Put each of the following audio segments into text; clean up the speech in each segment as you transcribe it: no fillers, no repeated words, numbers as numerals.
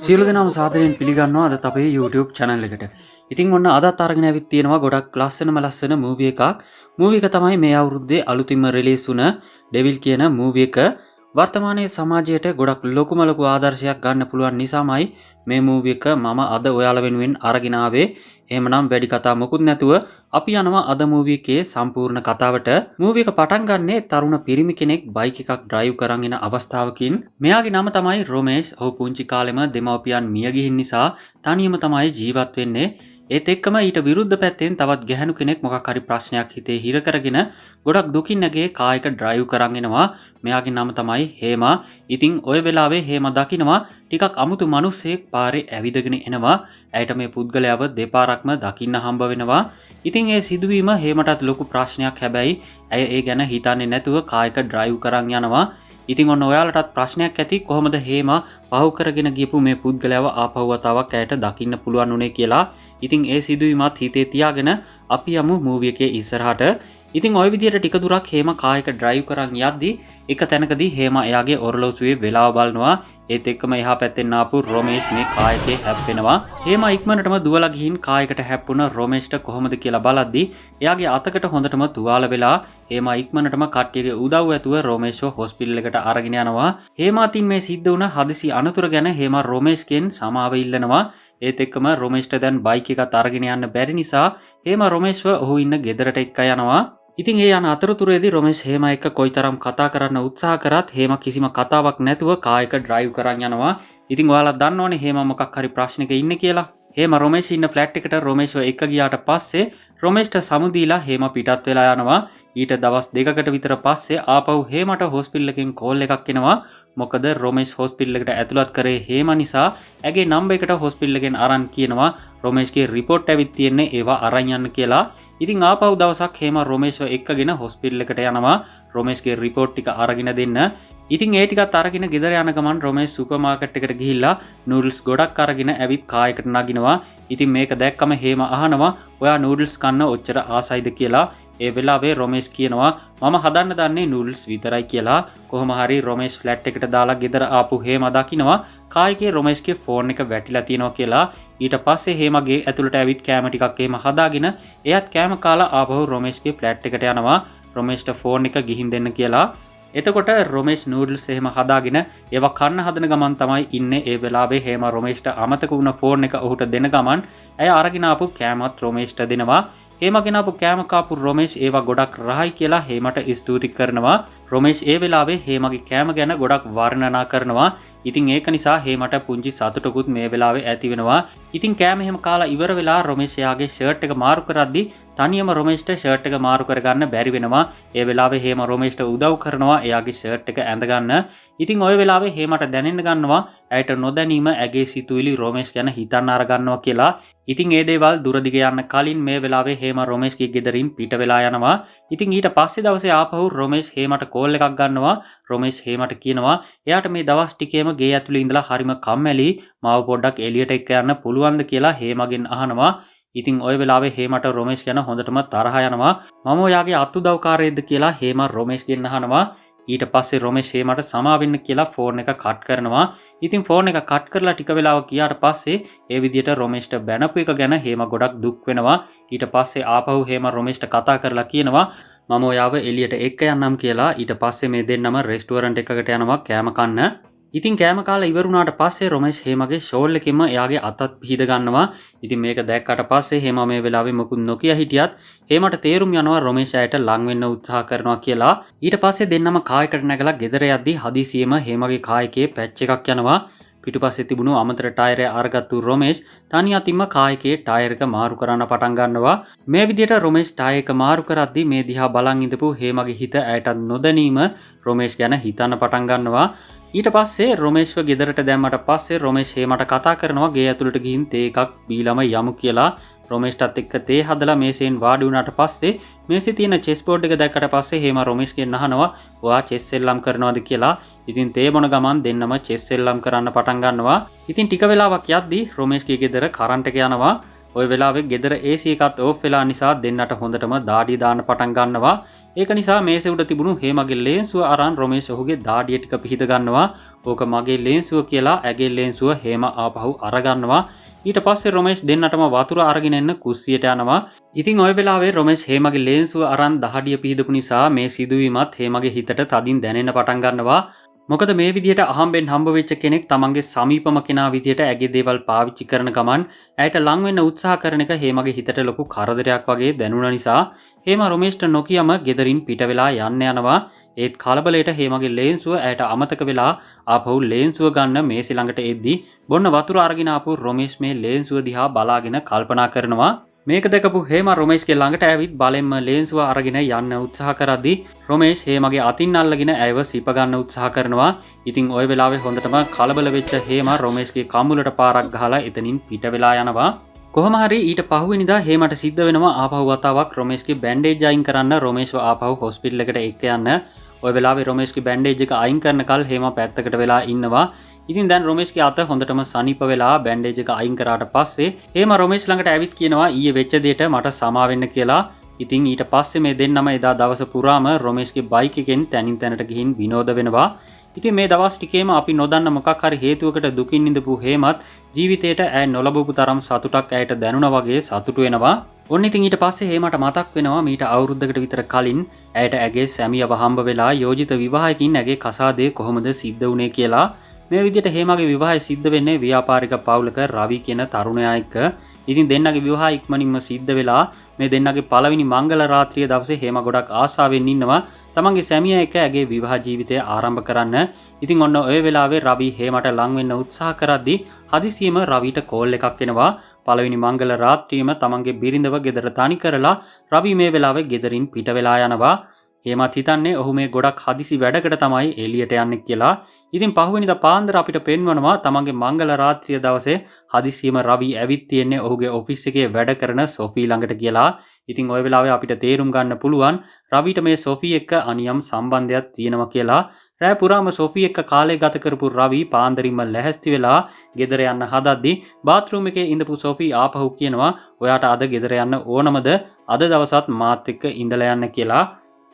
සියලු දෙනාම සාදරයෙන් පිළිගන්නවා අදත් අපේ YouTube channel එකට. ඉතින් ඔන්න අදත් අරගෙන ඇවිත් තියෙනවා ගොඩක් ලස්සන මූවි එකක්. මූවි එක තමයි මේ අවුරුද්දේ අලුතින්ම රිලීස් වුණ ඩෙවිල් කියන මූවි එක. වර්තමානයේ සමාජයට ගොඩක් ලොකු ආදර්ශයක් ගන්න පුළුවන් නිසාමයි මේ මූවි එක මම අද ඔයාලා වෙනුවෙන් අරගෙන ආවේ. එහෙමනම් වැඩි කතා මොකුත් නැතුව අපි යනවා අද මූවි එකේ සම්පූර්ණ කතාවට. මූවි එක පටන් ගන්නේ තරුණ පිරිමි කෙනෙක් බයික් එකක් ඩ්‍රයිව් කරන් එන අවස්ථාවකින්. මෙයාගේ නම තමයි රොමේෂ්. ඔහු පුංචි කාලෙම දෙමව්පියන් මිය ගිහින් නිසා තනියම තමයි ජීවත් වෙන්නේ. ඒත් එක්කම ඊට විරුද්ධ පැත්තෙන් තවත් ගැහැණු කෙනෙක් මොකක් හරි ප්‍රශ්නයක් හිතේ හිර කරගෙන ගොඩක් දුකින් නැගේ කායක ඩ්‍රයිව් කරන් එනවා. මෙයාගේ නම තමයි හේමා. ඉතින් ওই වෙලාවේ හේමා දකිනවා ටිකක් අමුතු මිනිස්සෙක් පාරේ ඇවිදගෙන එනවා. ඇයට මේ පුද්ගලයාව දෙපාරක්ම දකින්න හම්බ වෙනවා. ඉතින් ඒ සිදුවීම හේමටත් ලොකු ප්‍රශ්නයක්. හැබැයි ඇය ඒ ගැන හිතන්නේ නැතුව කායක ඩ්‍රයිව් කරන් යනවා. ඉතින් ඔන්න ඔයාලටත් ප්‍රශ්නයක් ඇති කොහොමද හේමා පහු කරගෙන ගියපු මේ පුද්ගලයාව ආපහු වතාවක් ඇයට දකින්න පුළුවන් උනේ කියලා. ඉතින් ඒ සිදුවීමත් හිතේ තියාගෙන අපි යමු මූවි එකේ ඉස්සරහට. ඉතින් ওই විදිහට ටික දුරක් හේමා කායක ඩ්‍රයිව් කරන් යද්දි එක තැනකදී හේමා එයාගේ ඔරලෝසුවේ වෙලාව බලනවා. ඒත් එක්කම එහා පැත්තෙන් ආපු රොමේෂ් මේ කායකේ හැප්පෙනවා. හේමා ඉක්මනටම දුවලා ගිහින් කායකට හැප්පුණ රොමේෂ්ට කොහොමද කියලා බලද්දි එයාගේ අතකට හොඳටම තුවාල වෙලා හේමා ඉක්මනටම කට්ටියගේ උදව්ව ඇතුව රොමේෂ්ව හොස්පිටල් එකට අරගෙන යනවා. හේමාතින් මේ සිද්ධ වුණ හදිසි අනතුර ගැන හේමා රොමේෂ්ගෙන් සමාව ඉල්ලනවා. ඒත් එක්කම රොමේෂ්ට දැන් බයික් එකත් අරගෙන යන්න බැරි නිසා හේමා රොමේෂ්ව ඔහු ඉන්න ගෙදරට එක්ක යනවා. ඉතින් ඒ යන අතරතුරේදී රොමේෂ් හේමා එක්ක කොයිතරම් කතා කරන්න උත්සාහ කරත් හේමා කිසිම කතාවක් නැතුව කායක ඩ්‍රයිව් කරන් යනවා. ඉතින් ඔයාලා දන්නවනේ හේමා මොකක් හරි ප්‍රශ්නයක ඉන්නේ කියලා. හේමා රොමේෂ් ඉන්න ෆ්ලැට් එකට රොමේෂ්ව එක්ක ගියාට පස්සේ රොමේෂ්ට සමු දීලා හේමා පිටත් වෙලා යනවා. ඊට දවස් දෙකකට විතර පස්සේ ආපහු හේමට හොස්පිටල් එකෙන් කෝල් එකක් එනවා. මොකද රොමේෂ් හොස්පිටල් එකට ඇතුළත් කරේ හේමා නිසා ඇගේ නම්බර් එකට හොස්පිටල් එකෙන් අරන් කියනවා රොමේෂ්ගේ රිපෝට් ඇවිත් තියෙන්නේ ඒවා අරන් යන්න කියලා. ඉතින් ආපහු දවසක් හේමා රොමේෂ්ව එක්කගෙන හොස්පිටල් එකට යනවා රොමේෂ්ගේ රිපෝට් ටික අරගෙන දෙන්න. ඉතින් ඒ ටිකත් අරගෙන ගෙදර යන ගමන් රොමේෂ් සුපර් මාකට් එකට ගිහිල්ලා නූඩල්ස් ගොඩක් අරගෙන ඇවිත් කායකට නගිනවා. ඉතින් මේක දැක්කම හේමා අහනවා ඔයා නූඩල්ස් කන්න ඔච්චර ආසයිද කියලා. ඒ වෙලාවේ රොමේෂ් කියනවා මම හදන්න දන්නේ නූඩල්ස් විතරයි කියලා. කොහොම හරි රොමේෂ් ෆ්ලැට් එකට දාලා ගෙදර ආපු හේමා දකිනවා කායිකේ රොමේෂ්ගේ ෆෝන් එක වැටිලා තියෙනවා කියලා. ඊට පස්සේ හේමාගේ ඇතුළට ඇවිත් කෑම ටිකක් එහෙම හදාගෙන එයත් කෑම කාලා ආපහු රොමේෂ්ගේ ෆ්ලැට් එකට යනවා රොමේෂ්ට ෆෝන් එක ගිහින් දෙන්න කියලා. එතකොට රොමේෂ් නූඩල්ස් එහෙම හදාගෙන ඒවා කන්න හදන ගමන් තමයි ඉන්නේ. ඒ වෙලාවේ හේමා රොමේෂ්ට අමතක වුණ ෆෝන් එක ඔහුට දෙන ගමන් ඇය අරගෙන ආපු කෑමත් රොමේෂ්ට දෙනවා. හේමාගෙන ආපු කෑම කාපු රොමේෂ් ඒවා ගොඩක් රහයි කියලා හේමට ස්තුති කරනවා. රොමේෂ් ඒ වෙලාවේ හේමාගේ කෑම ගැන ගොඩක් වර්ණනා කරනවා. ඉතින් ඒක නිසා හේමට පුංචි සතුටකුත් මේ වෙලාවේ ඇති වෙනවා. ඉතින් කෑම එහෙම කාලා ඉවර වෙලා රොමේෂ් යාගේ ෂර්ට් එක මාරු කරද්දි තනියම රොමේෂ්ට ෂර්ට් එක මාරු කරගන්න බැරි වෙනවා. ඒ වෙලාවේ හේමා රොමේෂ්ට උදව් කරනවා එයාගේ ෂර්ට් එක ඇඳ ගන්න. ඉතින් ওই වෙලාවේ හේමට දැනෙන්න ගන්නවා ඇයට නොදැනීම ඇගේ සිතුවිලි රොමේෂ් ගැන හිතන්න අර ගන්නවා කියලා. ඉතින් ඒ දේවල් දුරදිග යන්න කලින් මේ වෙලාවේ හේමා රොමේෂ්ගේ ගෙදරින් පිට වෙලා යනවා. ඉතින් ඊට පස්සේ දවසේ ආපහු රොමේෂ් හේමට කෝල් එකක් ගන්නවා. රොමේෂ් හේමට කියනවා එයාට මේ දවස් ටිකේම ගේ ඇතුලේ ඉඳලා හරිම කම්මැලි මාව පොඩ්ඩක් එළියට එක්ක යන්න පුළුවන්ද කියලා හේමාගෙන් අහනවා. ඉතින් ওই වෙලාවේ හේමට රොමේෂ් ගැන හොඳටම තරහ යනවා. මම ඔයාගේ අත්උදව්කාරයෙක්ද කියලා හේමා රොමේෂ්ගෙන් අහනවා. ඊට පස්සේ රොමේෂ් හේමට සමා වෙන්න කියලා ෆෝන් එක කට් කරනවා. ඉතින් ෆෝන් එක කට් කරලා ටික වෙලාවක් ගියාට පස්සේ ඒ විදිහට රොමේෂ්ට බැනපු එක ගැන හේමා ගොඩක් දුක් වෙනවා. ඊට පස්සේ ආපහු හේමා රොමේෂ්ට කතා කරලා කියනවා මම ඔයාව එළියට එක්ක යන්නම් කියලා. ඊට පස්සේ මේ දෙන්නම රෙස්ටුරන්ට් එකකට යනවා කෑම කන්න. ඉතින් කෑම කාලා ඉවර වුණාට පස්සේ රොමේෂ් හේමාගේ ෂෝල් එකෙන්ම එයාගේ අතත් පිහිද ගන්නවා. ඉතින් මේක දැක්කට පස්සේ හේමා මේ වෙලාවේ මොකුත් නොකිය හිටියත් හේමට තේරුම් යනවා රොමේෂ් ඇයට ලං වෙන්න උත්සාහ කරනවා කියලා. ඊට පස්සේ දෙන්නම කායකට නැගලා ගෙදර යද්දි හදිසියෙම හේමාගේ කායකේ පැච් එකක් යනවා. පිටුපස්සේ තිබුණු අමතර ටයරය අරගත්තු රොමේෂ් තනි අතින්ම කායකේ ටයර් එක මාරු කරන්න පටන් ගන්නවා. මේ විදිහට රොමේෂ් ටයර් එක මාරු කරද්දි මේ දිහා බලන් ඉඳපු හේමාගේ හිත ඇයටත් නොදැනීම රොමේෂ් ගැන හිතන්න පටන් ගන්නවා. ඊට පස්සේ රොමේෂ්ව ගෙදරට දැම්මට පස්සේ රොමේෂ් හේමට කතා කරනවා ගේ ඇතුළට ගිහින් තේ එකක් බීලම යමු කියලා. රොමේෂ්ටත් එක්ක තේ හදලා මේසෙන් වාඩි වුණාට පස්සේ මේසෙ තියෙන චෙස් බෝඩ් එක දැක්කට පස්සේ හේමා රොමේෂ්ගෙන් අහනවා ඔයා චෙස් සෙල්ලම් කරනවද කියලා. ඉතින් තේ බොන ගමන් දෙන්නම චෙස් සෙල්ලම් කරන්න පටන් ගන්නවා. ඉතින් ටික වෙලාවක් යද්දි රොමේෂ්ගේ ගෙදර කරන්ට් එක යනවා. ওই වෙලාවේ ගෙදර AC එකත් ඕෆ් වෙලා නිසා දෙන්නට හොඳටම දාඩිය දාන්න පටන් ගන්නවා. ඒක නිසා මේසෙ උඩ තිබුණු හේමගේ ලේන්සුව අරන් රොමේෂ් ඔහුගේ දාඩිය ටික පිහිද ගන්නවා. ඕක මගේ ලේන්සුව කියලා ඇගේ ලේන්සුව හේම ආපහු අරගන්නවා. ඊට පස්සේ රොමේෂ් දෙන්නටම වතුර අරගෙන එන්න කුස්සියට යනවා. ඉතින් ওই වෙලාවේ රොමේෂ් හේමගේ ලේන්සුව අරන් දහඩිය පිහිදපු නිසා මේ සිදුවීමත් හේමගේ හිතට තදින් දැනෙන්න පටන් ගන්නවා. මොකද මේ විදිහට අහම්බෙන් හම්බ වෙච්ච කෙනෙක් තමන්ගේ සමීපම කෙනා විදිහට ඇගේ දේවල් පාවිච්චි කරන ගමන් ඇයට ලං වෙන්න උත්සාහ කරන එක හේමගේ හිතට ලොකු කරදරයක් වගේ දැනුණ නිසා හේම රොමේෂ්ට නොකියම ගෙදරින් පිට වෙලා යන්න යනවා. ඒත් කලබලයට හේමගේ ලේන්සුව ඇයට අමතක වෙලා ආපහු ලේන්සුව ගන්න මේසෙ ළඟට එද්දි බොන්න වතුර අරගෙන ආපු රොමේෂ් මේ ලේන්සුව දිහා බලාගෙන කල්පනා කරනවා. මේක දැකපු හේම රොමේෂ්ගේ ළඟට ඇවිත් බලෙන්ම ලේන්සුව අරගෙන යන්න උත්සාහ කරද්දී රොමේෂ් හේමගේ අතින් අල්ලගෙන ඇයව සිප ගන්න උත්සාහ කරනවා. ඉතින් ওই වෙලාවේ හොඳටම කලබල වෙච්ච හේම රොමේෂ්ගේ කම්බුලට පාරක් ගහලා එතනින් පිට වෙලා යනවා. කොහොම හරි ඊට පහුවෙනිදා හේමට සිද්ධ වෙනවා ආපහු වතාවක් රොමේෂ්ගේ බැන්ඩේජ් අයින් කරන්න රොමේෂ්ව ආපහු හොස්පිටල් එකට එක්ක යන්න. ওই වෙලාවේ රොමේෂ්ගේ බැන්ඩේජ් එක අයින් කරනකල් හේම පැත්තකට වෙලා ඉන්නවා. ඉතින් දැන් රොමේෂ්ගේ අත හොඳටම සනීප වෙලා බැන්ඩේජ් එක අයින් කරාට පස්සේ හේම රොමේෂ් ළඟට ඇවිත් කියනවා ඊයේ වෙච්ච දෙයට මට සමා වෙන්න කියලා. ඉතින් ඊට පස්සේ මේ දෙන්නම එදා දවස පුරාම රොමේෂ්ගේ බයික් එකෙන් තැනින් තැනට ගිහින් විනෝද වෙනවා. ඉතින් මේ දවස් ටිකේම අපි නොදන්න මොකක් හරි හේතුවකට දුකින් ඉඳපු හේමත් ජීවිතේට ඇය නොලබපු තරම් සතුටක් ඇයට දැනුණා වගේ සතුටු වෙනවා. ඔන්න ඉතින් ඊට පස්සේ හේමට මතක් වෙනවා මීට අවුරුද්දකට විතර කලින් ඇයට ඇගේ සැමියව හම්බ වෙලා යෝජිත විවාහයකින් ඇගේ කසාදේ කොහොමද සිද්ධ වුණේ කියලා. මේ විදිහට හේමගේ විවාහය සිද්ධ වෙන්නේ ව්‍යාපාරික පවුලක රවි කියන තරුණයා එක්ක. ඉතින් දෙන්නගේ විවාහය ඉක්මනින්ම සිද්ධ වෙලා මේ දෙන්නගේ පළවෙනි මංගල රාත්‍රිය දවසේ හේම ගොඩක් ආසාවෙන් ඉන්නවා තමන්ගේ සැමියා එක්ක ඇගේ විවාහ ජීවිතය ආරම්භ කරන්න. ඉතින් ඔන්න ඔය වෙලාවේ රවි හේමට ලං වෙන්න උත්සාහ කරද්දී හදිසියෙම රවිට කෝල් එකක් එනවා. පළවෙනි මංගල රාත්‍රියේම තමන්ගේ බිරිඳව ගෙදර තනි කරලා රවි මේ වෙලාවේ ගෙදරින් පිට වෙලා යනවා. හේමත් හිතන්නේ ඔහු මේ ගොඩක් හදිසි වැඩකට තමයි එළියට යන්නේ කියලා. ඉතින් පහුවෙනිදා පාන්දර අපිට පෙන්වනවා තමන්ගේ මංගල රාත්‍රිය දවසේ හදිසියෙම රවි ඇවිත් තියෙන්නේ ඔහුගේ ඔෆිස් එකේ වැඩ කරන සොෆී ළඟට කියලා. ඉතින් ওই වෙලාවේ අපිට තේරුම් ගන්න පුළුවන් රවිට මේ සොෆී එක්ක අනියම් සම්බන්ධයක් තියෙනවා කියලා. රෑ පුරාම සොෆී එක්ක කාලය ගත කරපු රවි පාන්දරින්ම ලැහැස්ති වෙලා ගෙදර යන්න හදද්දී බාත්රූම් එකේ ඉඳපු සොෆී ආපහු කියනවා ඔයාට අද ගෙදර යන්න ඕනමද? අද දවසත් මාත් එක්ක ඉඳලා යන්න කියලා.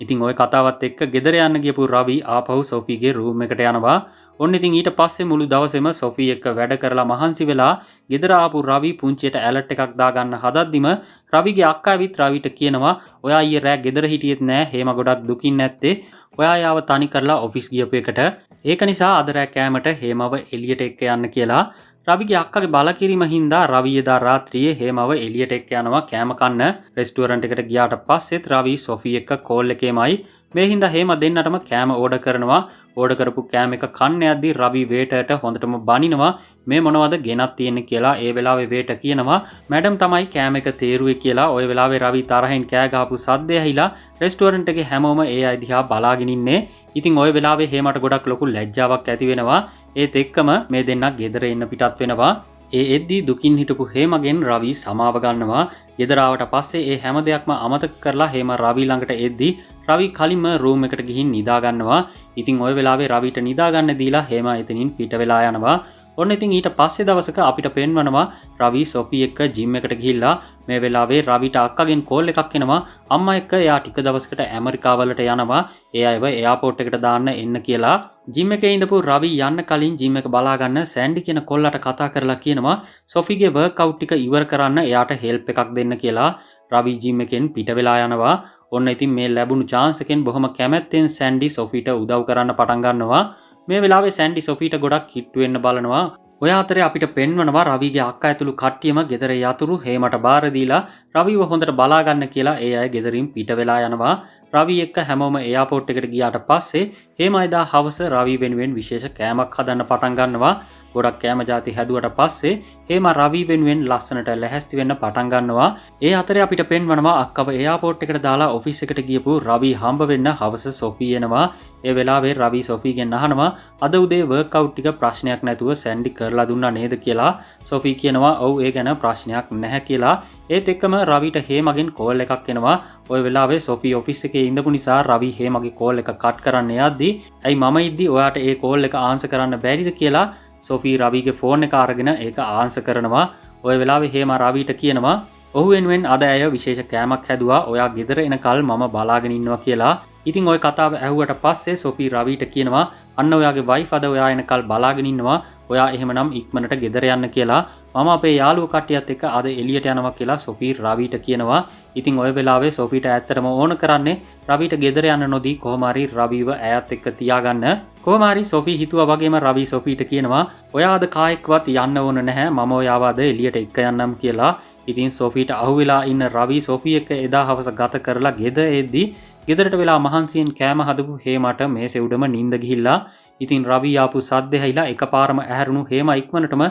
ඉතින් ওই කතාවත් එක්ක ගෙදර යන්න ගියපු රවි ආපහු සොෆීගේ රූම් එකට යනවා. ඔන්න ඉතින් ඊට පස්සේ මුළු දවසේම සොෆී එක්ක වැඩ කරලා මහන්සි වෙලා ගෙදර ආපු රවි පුංචියට ඇලර්ට් එකක් දාගන්න හදද්දිම රවිගේ අක්කා ඇවිත් රවිට කියනවා ඔයා ඊයේ රෑ ගෙදර හිටියෙත් නෑ හේම ගොඩක් දුකින් නැත්තේ. ඔයා යාව තනි කරලා ඔෆිස් ගියපු එකට. ඒක නිසා අද රෑ කෑමට හේමව එළියට එක්ක යන්න කියලා. රවිගේ අක්කගේ බලකිරීම හින්දා රවි එදා රාත්‍රියේ හේමව එළියට එක්ක යනවා කෑම කන්න. රෙස්ටුරන්ට් එකට ගියාට පස්සෙත් රවි සොෆී එක්ක කෝල් එකේමයි. මේ හින්දා හේම දෙන්නටම කෑම ඕඩර් කරනවා. ඕඩර් කරපු කෑම එක කන්න යද්දී රවි වේටර්ට හොඳටම බනිනවා මේ මොනවද ගෙනත් තියෙන්නේ කියලා. ඒ වෙලාවේ වේටර් කියනවා මැඩම් තමයි කෑම එක තේරුවේ කියලා. ওই වෙලාවේ රවි තරහෙන් කෑ ගහපු සද්දය ඇහිලා රෙස්ටුරන්ට් එකේ හැමෝම ඒ අය දිහා බලාගෙන ඉන්නේ. ඉතින් ওই වෙලාවේ හේමට ගොඩක් ලොකු ලැජ්ජාවක් ඇති වෙනවා. ඒත් එක්කම මේ දෙන්නා ගෙදර එන්න පිටත් වෙනවා. ඒ එද්දී දුකින් හිටපු හේමගෙන් රවි සමාව ගන්නවා. ගෙදර ආවට පස්සේ ඒ හැම දෙයක්ම අමතක කරලා හේම රවි ළඟට එද්දී රවි කලින්ම රූම් එකට ගිහින් නිදා ගන්නවා. ඉතින් ওই වෙලාවේ රවිට නිදා ගන්න දීලා හේම එතනින් පිට වෙලා යනවා. ඔන්න ඉතින් ඊට පස්සේ දවසක අපිට පෙන්වනවා රවි සොෆී එක්ක ජිම් එකට ගිහිල්ලා මේ වෙලාවේ රවිට අක්කගෙන් කෝල් එකක් එනවා අම්මා එක්ක එයා ටික දවසකට ඇමරිකාවලට යනවා ඒ අයව එයාපෝට් එකට දාන්න එන්න කියලා. ජිම් එකේ ඉඳපු රවි යන්න කලින් ජිම් එක බලා ගන්න සෑන්ඩි කියන කොල්ලට කතා කරලා කියනවා සොෆීගේ වර්ක්අවුට් ටික ඉවර කරන්න එයාට හෙල්ප් එකක් දෙන්න කියලා. රවි ජිම් එකෙන් පිට වෙලා යනවා. ඔන්න ඉතින් මේ ලැබුණු chance එකෙන් බොහොම කැමැත්තෙන් සෑන්ඩි සොෆීට උදව් කරන්න පටන් ගන්නවා. මේ වෙලාවේ සෑන්ඩි සොෆීට ගොඩක් කිට්ටු වෙන්න බලනවා. ඔය අතරේ අපිට පෙන්වනවා රවිගේ අක්කා ඇතුළු කට්ටියම ගෙදර යතුරු හේමට බාර දීලා රවිව හොඳට බලා ගන්න කියලා ඒ අය ගෙදරින් පිට වෙලා යනවා. රවි එක්ක හැමෝම එයාපෝට් එකට ගියාට පස්සේ හේම එදා හවස රවි වෙනුවෙන් විශේෂ කෑමක් හදන්න පටන් ගන්නවා. ගොඩක් කෑම ಜಾති හැදුවට පස්සේ හේම රවි වෙනුවෙන් ලස්සනට ලැහැස්ති වෙන්න පටන් ගන්නවා. ඒ අතරේ අපිට පෙන්වනවා අක්කව එයාපෝට් එකට දාලා ඔෆිස් එකට ගියපු රවි හම්බ වෙන්න හවස සොෆී එනවා. ඒ වෙලාවේ රවි සොෆීගෙන් අහනවා අද උදේ වර්ක්අවුට් ටික ප්‍රශ්නයක් නැතුව සෑන්ඩි කරලා දුන්නා නේද කියලා. සොෆී කියනවා ඔව් ඒ ගැන ප්‍රශ්නයක් නැහැ කියලා. ඒත් එක්කම රවිට හේමගෙන් කෝල් එකක් එනවා. ওই වෙලාවේ සොෆී ඔෆිස් එකේ ඉඳපු නිසා රවි හේමගේ කෝල් එක කට් කරන්න යද්දී ඇයි මම ඉද්දි ඔයාට ඒ කෝල් එක ආන්සර් කරන්න බැරිද කියලා සොෆී රවිගේ ෆෝන් එක අරගෙන ඒක ආන්සර් කරනවා. ඔය වෙලාවේ හේම රවිට කියනවා ඔහු වෙනුවෙන් අද ඇය විශේෂ කෑමක් හැදුවා. ඔයා ගෙදර එනකල් මම බලාගෙන ඉන්නවා කියලා. ඉතින් ওই කතාව ඇහුවට පස්සේ සොෆී රවිට කියනවා අන්න ඔයාගේ වයිෆ් අද ඔයා එනකල් බලාගෙන ඉන්නවා. ඔයා එහෙමනම් ඉක්මනට ගෙදර යන්න කියලා. මම අපේ යාළුවෝ කට්ටියත් එක්ක අද එළියට යනවා කියලා සොෆී රවිට කියනවා. ඉතින් ওই වෙලාවේ සොෆීට ඇත්තටම ඕන කරන්නේ රවිට ගෙදර යන්න නොදී කොහොම හරි රවිව ඈත් එක්ක තියාගන්න. කොහොම හරි සොෆී හිතුවා වගේම රවි සොෆීට කියනවා ඔයා අද කායෙක්වත් යන්න ඕන නැහැ. මම ඔයාව අද එළියට එක්ක යන්නම් කියලා. ඉතින් සොෆීට අහුවෙලා ඉන්න රවි සොෆී එක්ක එදා හවස ගත කරලා ගෙදර එද්දී ගෙදරට වෙලා මහන්සියෙන් කෑම හදපු හේමට මේසේ උඩම නිින්ද ගිහිල්ලා. ඉතින් රවි ආපු සද්ද ඇහිලා එකපාරම ඇහැරුණු හේම ඉක්මනටම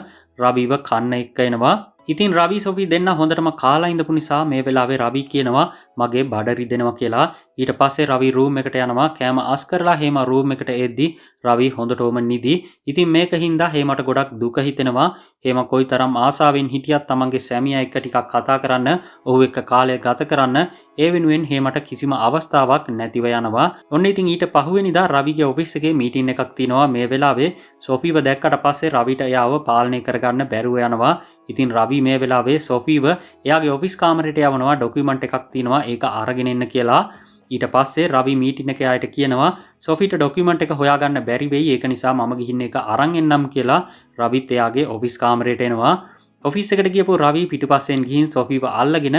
රවිව කන්න එක්ක එනවා. ඉතින් රවි සොෆී දෙන්න හොඳටම කාලා ඉඳපු නිසා මේ වෙලාවේ රවි කියනවා මගේ බඩ රිදෙනවා කියලා. ඊට පස්සේ රවි රූම් එකට යනවා. කෑම අස් කරලා හේම රූම් එකට එද්දී රවි හොඳටම නිදි. ඉතින් මේක හින්දා හේමට ගොඩක් දුක හිතෙනවා. හේම කොයිතරම් ආසාවෙන් හිටියත් තමන්ගේ සැමියා එක්ක ටිකක් කතා කරන්න, ඔහු එක්ක කාලය ගත කරන්න ඒ වෙනුවෙන් හේමට කිසිම අවස්ථාවක් නැතිව යනවා. ඔන්න ඉතින් ඊට පහුවෙනිදා රවිගේ ඔෆිස් එකේ මීටින් එකක් තියෙනවා. මේ වෙලාවේ සොෆීව දැක්කට පස්සේ රවිට එයාව පාලනය කරගන්න බැරුව යනවා. ඉතින් රවි මේ වෙලාවේ සොෆීව එයාගේ ඔෆිස් කාමරයට යවනවා. ඩොකියුමන්ට් එකක් තියෙනවා ඒක අරගෙන එන්න කියලා. ඊට පස්සේ රවි මීටින් එකේ ආයට කියනවා සොෆීට ඩොකියුමන්ට් එක හොයාගන්න බැරි වෙයි. ඒක නිසා මම ගිහින් ඒක අරන් එන්නම් කියලා රවිත් එයාගේ ඔෆිස් කාමරයට එනවා. ඔෆිස් එකට ගියපු රවි පිටුපස්සෙන් ගිහින් සොෆීව අල්ලගෙන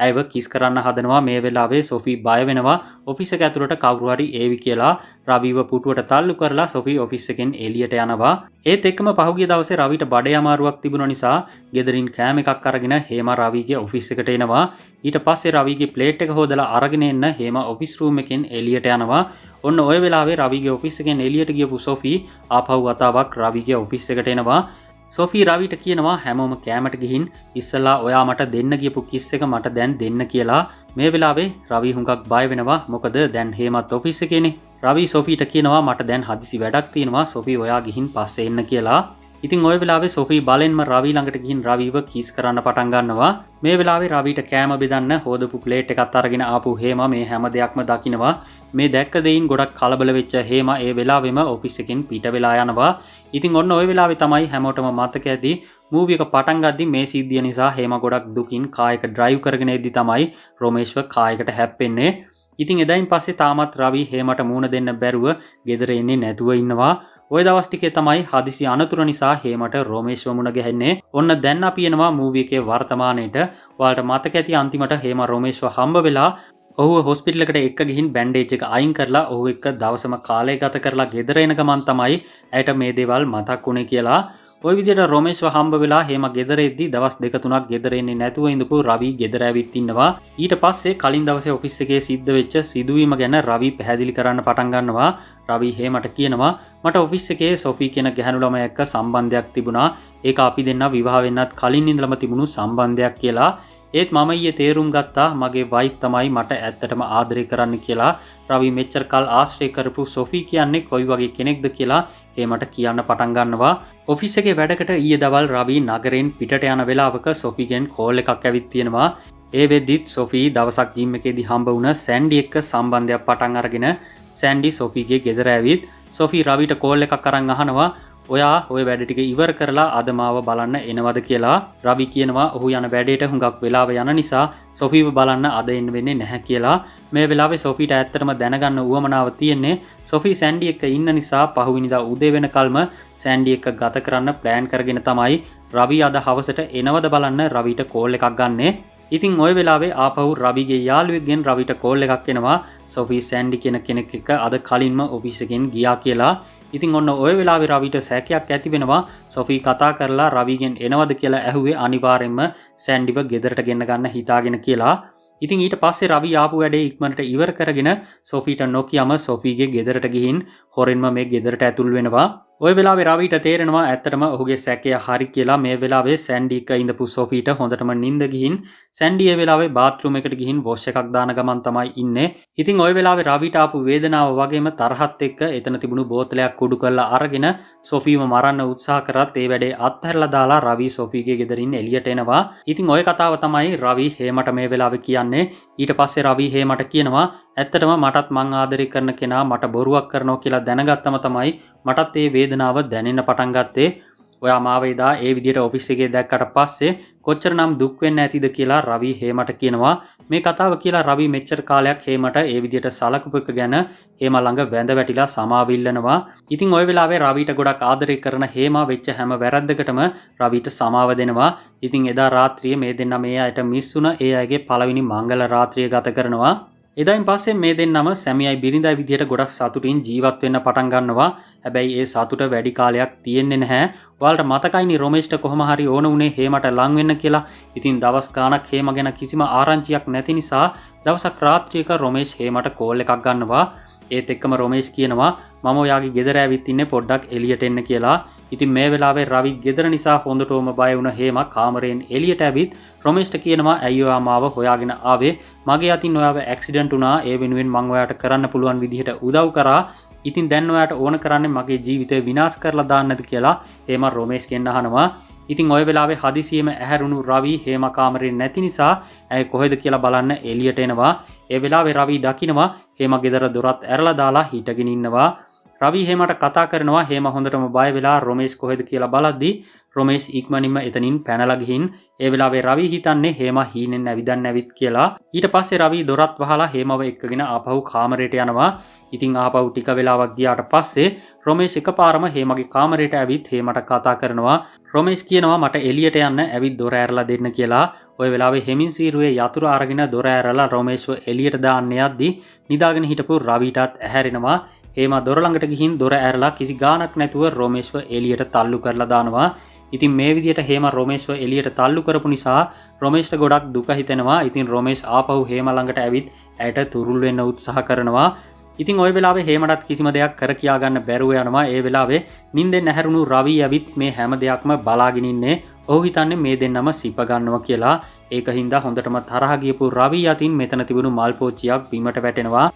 ඇයව කිස් කරන්න හදනවා. මේ වෙලාවේ සොෆී බය වෙනවා. ඔෆිස් එක ඇතුළට කවුරු හරි ඒවි කියලා රවිව පුටුවට තල්ලු කරලා සොෆී ඔෆිස් එකෙන් එළියට යනවා. ඒත් එක්කම පහුගිය දවසේ රවිට බඩේ අමාරුවක් තිබුණ නිසා ගෙදරින් කෑම එකක් අරගෙන හේම රවිගේ ඔෆිස් එකට එනවා. ඊට පස්සේ රවිගේ ප්ලේට් එක හොදලා අරගෙන එන්න හේම ඔෆිස් රූම් එකෙන් එළියට යනවා. ඔන්න ඔය වෙලාවේ රවිගේ ඔෆිස් එකෙන් එළියට ගියපු සොෆී ආපහු වතාවක් රවිගේ ඔෆිස් එකට එනවා. සොෆී රවිට කියනවා හැමෝම කෑමට ගිහින් ඉස්සලා ඔයා මට දෙන්න ගියපු කිස් එක මට දැන් දෙන්න කියලා. මේ වෙලාවේ රවි හුඟක් බය වෙනවා. මොකද දැන් හේමත් ඔෆිස් එකේනේ. රවි සොෆීට කියනවා මට දැන් හදිසි වැඩක් තියෙනවා. සොෆී ඔයා ගිහින් පස්සේ එන්න කියලා. ඉතින් ওই වෙලාවේ සොෆී බලෙන්ම රවි ළඟට ගිහින් රවිව කිස් කරන්න පටන් ගන්නවා. මේ වෙලාවේ රවිට කෑම බෙදන්න හොදපු ප්ලේට් එකක් අරගෙන ආපු හේම මේ හැම දෙයක්ම දකිනවා. මේ දැක්ක දෙයින් ගොඩක් කලබල වෙච්ච හේම ඒ වෙලාවෙම ඔෆිස් එකෙන් පිට වෙලා යනවා. ඉතින් ඔන්න ওই වෙලාවේ තමයි හැමෝටම මතක ඇති මූවි එක පටන් ගද්දි මේ සිද්ධිය නිසා හේම ගොඩක් දුකින් කායක ඩ්‍රයිව් කරගෙන එද්දි තමයි රොමේෂ්ව කායකට හැප්පෙන්නේ. ඉතින් එදායින් පස්සේ තාමත් රවි හේමට මූණ දෙන්න බැරුව ගෙදර එන්නේ නැතුව ඉන්නවා. ඔය දවස් ටිකේ තමයි හදිසි අනතුර නිසා හේමට රොමේෂ්ව මුණ ගැහෙන්නේ. ඔන්න දැන් අපි එනවා මූවි එකේ වර්තමානයේට. ඔයාලට මතක ඇති අන්තිමට හේම රොමේෂ්ව හම්බ වෙලා ඔහුව හොස්පිටල් එකට එක්ක ගිහින් බැන්ඩේජ් එක අයින් කරලා ඔහු එක්ක දවසම කාලය ගත කරලා ගෙදර එන ගමන් තමයි ඇයට මේ දේවල් මතක් වුණේ කියලා. ওই විදිහට රොමේෂ්ව හම්බ වෙලා හේම ගෙදර එද්දි දවස් 2-3ක් ගෙදර එන්නේ නැතුව ඉඳපු රවි ගෙදර ඇවිත් ඉන්නවා. ඊට පස්සේ කලින් දවසේ ඔෆිස් එකේ සිද්ධ වෙච්ච සිදුවීම ගැන රවි පැහැදිලි කරන්න පටන් ගන්නවා. රවි හේමට කියනවා මට ඔෆිස් එකේ සොෆී කියන ගැහැණු ළමයා එක්ක සම්බන්ධයක් තිබුණා. ඒක අපි දෙන්න විවාහ වෙන්නත් කලින් ඉඳලම තිබුණු සම්බන්ධයක් කියලා. ඒත් මම ඊයේ තේරුම් ගත්තා මගේ වයිෆ් තමයි මට ඇත්තටම ආදරය කරන්න කියලා. රවි මෙච්චර කල් ආශ්‍රය කරපු සොෆී කියන්නේ කොයි වගේ කෙනෙක්ද කියලා හේමට කියන්න පටන් ගන්නවා. ඔෆිස් එකේ වැඩකට ඊයේ දවල් රවි නගරෙන් පිටට යන වෙලාවක සොෆීගෙන් කෝල් එකක් ඇවිත් තියෙනවා. ඒ වෙද්දිත් සොෆී දවසක් ජිම් එකේදී හම්බ වුණ සෑන්ඩි එක්ක සම්බන්ධයක් පටන් අරගෙන සෑන්ඩි සොෆීගේ ගෙදර ඇවිත් සොෆී රවිට කෝල් එකක් අරන් අහනවා ඔයා ඔය වැඩ ටික ඉවර කරලා අද මාව බලන්න එනවද කියලා. රවි කියනවා ඔහු යන වැඩේට හුඟක් වෙලාව යන නිසා සොෆීව බලන්න අද එන්න වෙන්නේ නැහැ කියලා. මේ වෙලාවේ සොෆීට ඇත්තටම දැනගන්න උවමනාව තියෙන්නේ සොෆී සෑන්ඩි එක්ක ඉන්න නිසා පහුවෙනිදා උදේ වෙනකල්ම සෑන්ඩි එක්ක ගත කරන්න ප්ලෑන් කරගෙන තමයි රවි අද හවසට එනවද බලන්න රවිට කෝල් එකක් ගන්නෙ. ඉතින් ওই වෙලාවේ ආපහු රවිගේ යාළුවෙක්ගෙන් රවිට කෝල් එකක් එනවා සොෆී සෑන්ඩි කියන කෙනෙක් එක්ක අද කලින්ම ඔෆිස් එකෙන් ගියා කියලා. ඉතින් ඔන්න ওই වෙලාවේ රවිට සැකයක් ඇති වෙනවා සොෆී කතා කරලා රවිගෙන් එනවද කියලා ඇහුවේ අනිවාර්යෙන්ම සෑන්ඩිව ගෙදරට ගෙන්න ගන්න හිතාගෙන කියලා. ඉතින් ඊට පස්සේ රවි ආපු වැඩේ ඉක්මනට ඉවර කරගෙන සොෆීට නොකියම සොෆීගේ ගෙදරට ගිහින් හොරෙන්ම මේ ගෙදරට ඇතුල් වෙනවා. ওই වෙලාවේ රවිට තේරෙනවා ඇත්තටම ඔහුගේ සැකය හරි කියලා. මේ වෙලාවේ සෑන්ඩි එක ඉඳපු සොෆීට හොඳටම නිින්ද ගිහින් සෑන්ඩි ඒ වෙලාවේ බාත්රූම් එකට ගිහින් වොෂ් එකක් දාන ගමන් තමයි ඉන්නේ. ඉතින් ওই වෙලාවේ රවිට ආපු වේදනාව වගේම තරහත් එක්ක එතන තිබුණු බෝතලයක් කුඩු කරලා අරගෙන සොෆීව මරන්න උත්සාහ කරත් ඒ වැඩේ අත්හැරලා දාලා රවි සොෆීගේ ගෙදරින් එළියට එනවා. ඉතින් ওই කතාව තමයි රවි හේමට මේ වෙලාවේ කියන්නේ. ඊට පස්සේ රවි හේමට කියනවා ඇත්තටම මටත් මං ආදරය කරන කෙනා මට බොරුවක් කරනවා කියලා දැනගත්තම තමයි මටත් ඒ වේදනාව දැනෙන්න පටන් ගත්තේ. ඔයා මාව එදා ඒ විදිහට ඔෆිස් එකේ දැක්කට පස්සේ කොච්චරනම් දුක් වෙන්න ඇතිද කියලා රවි හේමට කියනවා. මේ කතාව කියලා රවි මෙච්චර කාලයක් හේමට ඒ විදිහට සලකපු එක ගැන හේම ළඟ වැඳ වැටිලා සමාව ඉල්ලනවා. ඉතින් ওই වෙලාවේ රවිට ගොඩක් ආදරය කරන හේම වෙච්ච හැම වැරද්දකටම රවිට සමාව දෙනවා. ඉතින් එදා රාත්‍රියේ මේ දෙන්න මේ අයට මිස් වුණ ඒ අයගේ පළවෙනි මංගල රාත්‍රිය ගත කරනවා. එදායින් පස්සේ මේ දෙන්නම සැමියයි බිරිඳයි විදිහට ගොඩක් සතුටින් ජීවත් වෙන්න පටන් ගන්නවා. හැබැයි ඒ සතුට වැඩි කාලයක් තියෙන්නේ නැහැ. ඔයාලට මතකයිනේ රොමේෂ්ට කොහොම හරි ඕන උනේ හේමට ලං වෙන්න කියලා. ඉතින් දවස් ගාණක් හේම ගැන කිසිම ආරංචියක් නැති නිසා දවසක් රාත්‍රියක රොමේෂ් හේමට කෝල් එකක් ගන්නවා. ඒත් එක්කම රොමේෂ් කියනවා මම ඔයාගේ ගෙදර ඇවිත් ඉන්නේ පොඩ්ඩක් එළියට එන්න කියලා. ඉතින් මේ වෙලාවේ රවි ගෙදර නිසා හොඳටම බය වුණ හේම කාමරයෙන් එළියට ඇවිත් රොමේෂ්ට කියනවා ඇයි ඔයා මාව හොයාගෙන ආවේ? මගේ අතින් ඔයාව ඇක්සිඩන්ට් වුණා. ඒ වෙනුවෙන් මම ඔයාට කරන්න පුළුවන් විදිහට උදව් කරා. ඉතින් දැන් ඔයාට ඕන කරන්නේ මගේ ජීවිතය විනාශ කරලා දාන්නද කියලා හේම රොමේෂ්ගෙන් අහනවා. ඉතින් ওই වෙලාවේ හදිසියෙම ඇහැරුණු රවි හේම කාමරේ නැති නිසා ඇය කොහෙද කියලා බලන්න එළියට එනවා. ඒ වෙලාවේ රවි දකිනවා හේම ගෙදර දොරත් ඇරලා දාලා හිටගෙන ඉන්නවා. රවි හේමට කතා කරනවා. හේම හොඳටම බය වෙලා රොමේෂ් කොහෙද කියලා බලද්දි රොමේෂ් ඉක්මනින්ම එතනින් පැනලා ගිහින් ඒ වෙලාවේ රවි හිතන්නේ හේම හීනෙන් ඇවිදන්න ඇවිත් කියලා. ඊට පස්සේ රවි දොරත් වහලා හේමව එක්කගෙන ආපහු කාමරයට යනවා. ඉතින් ආපහු ටික වෙලාවක් ගියාට පස්සේ රොමේෂ් එකපාරම හේමගේ කාමරයට ඇවිත් හේමට කතා කරනවා. රොමේෂ් කියනවා මට එළියට යන්න ඇවිත් දොර ඇරලා දෙන්න කියලා. ওই වෙලාවේ හෙමින් සීරුවේ යතුරු අරගෙන දොර ඇරලා රොමේෂ්ව එළියට දාන්න යද්දි නිදාගෙන හිටපු රවිටත් ඇහැරෙනවා. හේම දොර ළඟට ගිහින් දොර ඇරලා කිසි ගාණක් නැතුව රොමේෂ්ව එළියට තල්ලු කරලා දානවා. ඉතින් මේ විදිහට හේම රොමේෂ්ව එළියට තල්ලු කරපු නිසා රොමේෂ්ට ගොඩක් දුක හිතෙනවා. ඉතින් රොමේෂ් ආපහු හේම ළඟට ඇවිත් ඇයට තුරුල් වෙන්න උත්සාහ කරනවා. ඉතින් ওই වෙලාවේ හේමටත් කිසිම දෙයක් කර කියා ගන්න බැරුව යනවා. ඒ වෙලාවේ නිින්දෙන් ඇහැරුණු රවි ඇවිත් මේ හැම දෙයක්ම බලාගෙන ඉන්නේ. ඔහු හිතන්නේ මේ දෙන්නම සිප ගන්නවා කියලා. ඒක හින්දා හොඳටම තරහ ගියපු රවි අතින් මෙතන තිබුණු මල් පෝච්චියක් බිමට වැටෙනවා.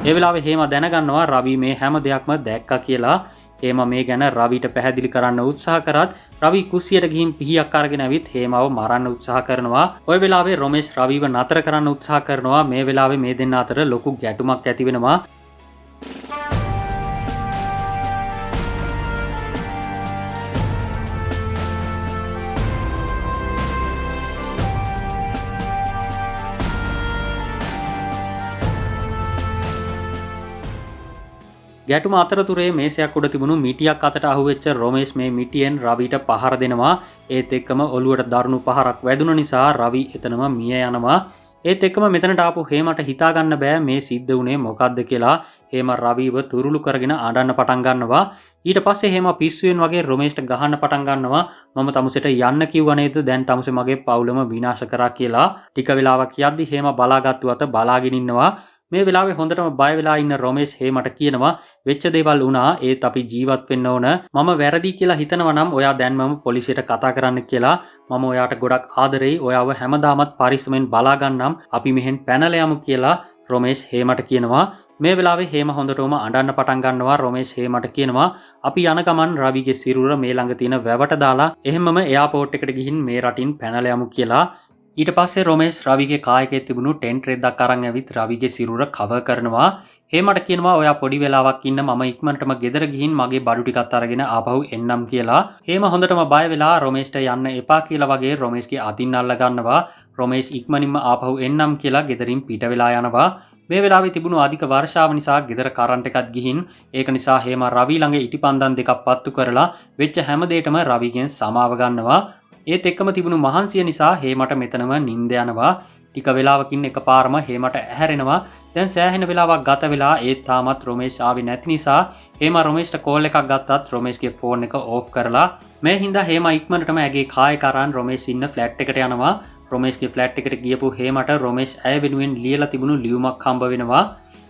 ඒ වෙලාවේ හේම දැනගන්නවා රවි මේ හැම දෙයක්ම දැක්කා කියලා. හේම මේ ගැන රවිට පැහැදිලි කරන්න උත්සාහ කරත් රවි කුස්සියට ගිහින් පිහියක් අරගෙන ඇවිත් හේමව මරන්න උත්සාහ කරනවා. ওই වෙලාවේ රොමේෂ් රවිව නතර කරන්න උත්සාහ කරනවා. මේ වෙලාවේ මේ දෙන්න අතර ලොකු ගැටුමක් ඇති වෙනවා. ගැටුම අතරතුරේ මේසයක් උඩ තිබුණු මිටියක් අතට අහුවෙච්ච රොමේෂ් මේ මිටියෙන් රවිට පහර දෙනවා. ඒත් එක්කම ඔළුවට දරුණු පහරක් වැදුන නිසා රවි එතනම මිය යනවා. ඒත් එක්කම මෙතනට ආපු හේමට හිතා ගන්න බෑ මේ සිද්ධ වුණේ මොකද්ද කියලා. හේම රවිව තුරුළු කරගෙන අඬන්න පටන් ගන්නවා. ඊට පස්සේ හේම පිස්සුවෙන් වගේ රොමේෂ්ට ගහන්න පටන් ගන්නවා. මම තමුසෙට යන්න කිව්ව නේද? දැන් තමුසේ මගේ පවුලම විනාශ කරා කියලා. ටික වෙලාවක් යද්දි හේම බලාගත්තු අත බලාගෙන ඉන්නවා. මේ වෙලාවේ හොඳටම බය වෙලා ඉන්න රොමේෂ් හේමට කියනවා වෙච්ච දේවල් වුණා ඒත් අපි ජීවත් වෙන්න ඕන. මම වැරදි කියලා හිතනවා නම් ඔයා දැන්මම පොලිසියට කතා කරන්න කියලා. මම ඔයාට ගොඩක් ආදරෙයි. ඔයාව හැමදාමත් පරිස්සමෙන් බලා ගන්නම්. අපි මෙහෙන් පැනලා යමු කියලා රොමේෂ් හේමට කියනවා. මේ වෙලාවේ හේම හොඳටම අඬන්න පටන් ගන්නවා. රොමේෂ් හේමට කියනවා අපි යන ගමන් රවිගේ සිරුර මේ ළඟ තියෙන වැවට දාලා එහෙමම එයාපෝට් එකට ගිහින් මේ රටින් පැනලා යමු කියලා. ඊට පස්සේ රොමේෂ් රවිගේ කායකයේ තිබුණු ටෙන්ට් රෙද්දක් අරන් ඇවිත් රවිගේ සිරුර කවර් කරනවා. හේමට කියනවා ඔයා පොඩි වෙලාවක් ඉන්න මම ඉක්මනටම ගෙදර ගිහින් මගේ බඩු ටිකත් අරගෙන ආපහු එන්නම් කියලා. හේම හොඳටම බය වෙලා රොමේෂ්ට යන්න එපා කියලා වගේ රොමේෂ්ගේ අතින් අල්ල ගන්නවා. රොමේෂ් ඉක්මනින්ම ආපහු එන්නම් කියලා ගෙදරින් පිට වෙලා යනවා. මේ වෙලාවේ තිබුණු අධික වර්ෂාව නිසා ගෙදර කරන්ට් එකත් ගිහින් ඒක නිසා හේම රවි ළඟ ඉටිපන්දම් දෙකක් පත්තු කරලා වෙච්ච හැම දෙයකම රවිගෙන් සමාව ගන්නවා. ඒත් එක්කම තිබුණු මහන්සිය නිසා හේමට මෙතනම නිින්ද යනවා. ටික වෙලාවකින් එකපාරම හේමට ඇහැරෙනවා. දැන් සෑහෙන වෙලාවක් ගත වෙලා ඒත් තාමත් රොමේෂ් ආවේ නැති නිසා හේම රොමේෂ්ට කෝල් එකක් ගත්තත් රොමේෂ්ගේ ෆෝන් එක ඕෆ් කරලා මේ හින්දා හේම ඉක්මනටම ඇගේ කාය කරන් රොමේෂ් ඉන්න ෆ්ලැට් එකට යනවා. රොමේෂ්ගේ ෆ්ලැට් එකට ගියපු හේමට රොමේෂ් ඇය වෙනුවෙන් ලියලා තිබුණු ලියුමක් හම්බ වෙනවා.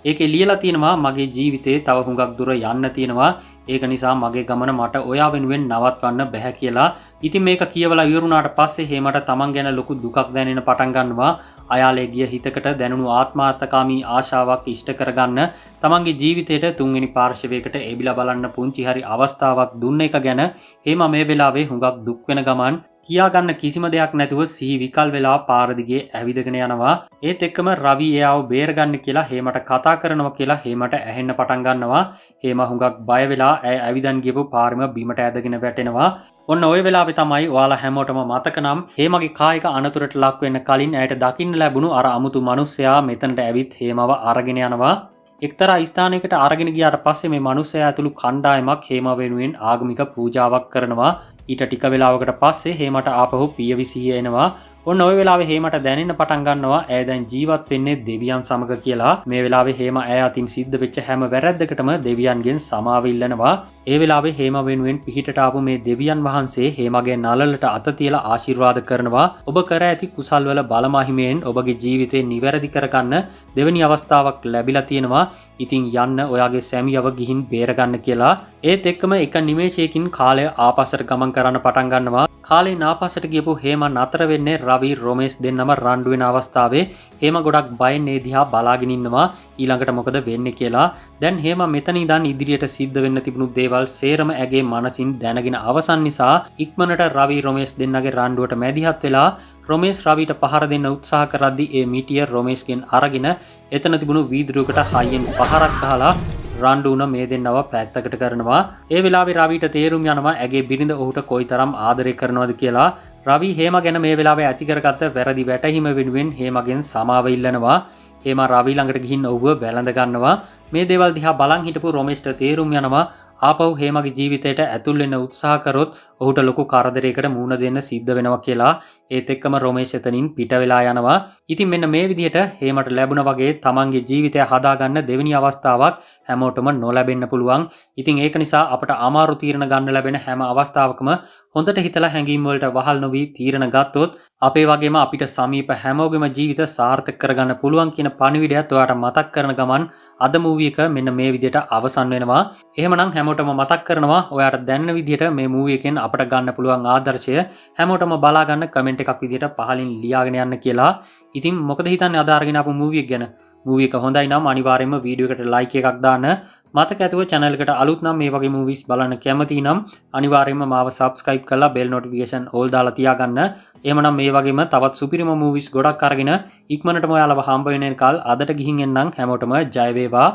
ඒකේ ලියලා තියෙනවා මගේ ජීවිතේ තව හුඟක් දුර යන්න තියෙනවා. ඒක නිසා මගේ ගමන මට ඔයා වෙනුවෙන් නවත්වන්න බැහැ කියලා. ඉතින් මේක කියවලා ඉවරුණාට පස්සේ හේමට තමන් ගැන ලොකු දුකක් දැනෙන්න පටන් ගන්නවා. අයාලේ ගිය හිතකට දැනුණු ආත්මාර්ථකාමී ආශාවක් ඉෂ්ට කරගන්න තමන්ගේ ජීවිතේට තුන්වෙනි පාර්ශවයකට එබිලා බලන්න පුංචි හරි අවස්ථාවක් දුන්න එක ගැන හේම මේ වෙලාවේ හුඟක් දුක් වෙන ගමන් කියා ගන්න කිසිම දෙයක් නැතුව සිහි විකල් වෙලා පාර දිගේ ඇවිදගෙන යනවා. ඒත් එක්කම රවි එයාව බේරගන්න කියලා හේමට කතා කරනවා කියලා හේමට ඇහෙන්න පටන් ගන්නවා. හේම හුඟක් බය වෙලා ඇය ඇවිදන් ගියපු පාරෙම බිමට ඇදගෙන වැටෙනවා. ඔන්න ඔය වෙලාවේ තමයි ඔයාලා හැමෝටම මතක නම් හේමගේ කායික අනතුරට ලක් වෙන්න කලින් ඇයට දකින්න ලැබුණු අර අමුතු මිනිස්සයා මෙතනට ඇවිත් හේමව අරගෙන යනවා. එක්තරා ස්ථානයකට අරගෙන ගියාට පස්සේ මේ මිනිස්සයා ඇතුළු කණ්ඩායමක් හේම වෙනුවෙන් ආගමික පූජාවක් කරනවා. ඊට ටික වෙලාවකට පස්සේ හේමට ආපහු පියවි සිහිය එනවා. ඔන්න ඔය වෙලාවේ හේමට දැනෙන්න පටන් ගන්නවා ඇය දැන් ජීවත් වෙන්නේ දෙවියන් සමග කියලා. මේ වෙලාවේ හේම ඇය අතින් සිද්ධ වෙච්ච හැම වැරැද්දකටම දෙවියන්ගෙන් සමාව ඉල්ලනවා. ඒ වෙලාවේ හේම වෙනුවෙන් පිහිටට ආපු මේ දෙවියන් වහන්සේ හේමගේ නළලට අත තියලා ආශිර්වාද කරනවා. ඔබ කර ඇති කුසල් වල බලමහිමයෙන් ඔබගේ ජීවිතේ නිවැරදි කරගන්න දෙවෙනි අවස්ථාවක් ලැබිලා තියෙනවා. ඉතින් යන්න ඔයාගේ සැමියව ගිහින් බේරගන්න කියලා. ඒත් එක්කම එක නිමේෂයකින් කාලය ආපස්සට ගමන් කරන්න පටන් ගන්නවා. කාලේ නාපස්සට ගියපු හේම නතර වෙන්නේ රවි රොමේෂ් දෙන්නම රණ්ඩු වෙන අවස්ථාවේ. හේම ගොඩක් බයෙන් ඒ දිහා බලාගෙන ඉන්නවා ඊළඟට මොකද වෙන්නේ කියලා. දැන් හේම මෙතන ඉඳන් ඉදිරියට සිද්ධ වෙන්න තිබුණු දේවල් සේරම ඇගේ මනසින් දැනගෙන අවසන් නිසා ඉක්මනට රවි රොමේෂ් දෙන්නගේ රණ්ඩුවට මැදිහත් වෙලා රොමේෂ් රවිට පහර දෙන්න උත්සාහ කරද්දී ඒ මිටිය රොමේෂ්ගෙන් අරගෙන එතන තිබුණු වීදුරුවකට හයියෙන් පහරක් ගහලා රණ්ඩු වුණ මේ දෙන්නව පැත්තකට කරනවා. ඒ වෙලාවේ රවිට තේරුම් යනවා ඇගේ බිරිඳ ඔහුට කොයිතරම් ආදරය කරනවද කියලා. රවි හේම ගැන මේ වෙලාවේ ඇති කරගත්ත වැරදි වැටහීම වෙනුවෙන් හේමගෙන් සමාව ඉල්ලනවා. හේම රවි ළඟට ගිහින් ඔහුව වැළඳ ගන්නවා. මේ දේවල් දිහා බලන් හිටපු රොමේෂ්ට තේරුම් යනවා ආපහු හේමගේ ජීවිතයට ඇතුල් වෙන්න උත්සාහ කරොත් ඔහුට ලොකු කරදරයකට මුහුණ දෙන්න සිද්ධ වෙනවා කියලා. ඒත් එක්කම රොමේෂ් එතනින් පිට වෙලා යනවා. ඉතින් මෙන්න මේ විදිහට හේමට ලැබුණ වගේ තමන්ගේ ජීවිතය හදාගන්න දෙවෙනි අවස්ථාවක් හැමෝටම නොලැබෙන්න පුළුවන්. ඉතින් ඒක නිසා අපට අමාරු තීරණ ගන්න ලැබෙන හැම අවස්ථාවකම හොඳට හිතලා හැඟීම් වලට වහල් නොවි තීරණ ගත්තොත් අපේ වගේම අපිට සමීප හැමෝගෙම ජීවිත සාර්ථක කරගන්න පුළුවන් කියන පණිවිඩයත් ඔයාට මතක් කරන ගමන් අද මූවි එක මෙන්න මේ විදිහට අවසන් වෙනවා. එහෙමනම් හැමෝටම මතක් කරනවා ඔයාට දැනෙන විදිහට මේ මූවි එකෙන් අපට ගන්න පුළුවන් ආදර්ශය හැමෝටම බලා ගන්න කමෙන්ට් එකක් විදිහට පහලින් ලියාගෙන යන්න කියලා. ඉතින් මොකද හිතන්නේ අද අරගෙන ආපු මූවි එක ගැන? මූවි එක හොඳයි නම් අනිවාර්යයෙන්ම වීඩියෝ එකට ලයික් එකක් දාන්න. මතක ඇතුව channel එකට අලුත් නම් මේ වගේ movies බලන්න කැමති නම් අනිවාර්යයෙන්ම මාව subscribe කරලා bell notification all දාලා තියාගන්න. එහෙමනම් මේ වගේම තවත් සුපිරිම movies ගොඩක් අරගෙන ඉක්මනටම ඔයාලව හම්බ වෙන කල් අදට ගිහින් එන්නම්. හැමෝටම ජය වේවා.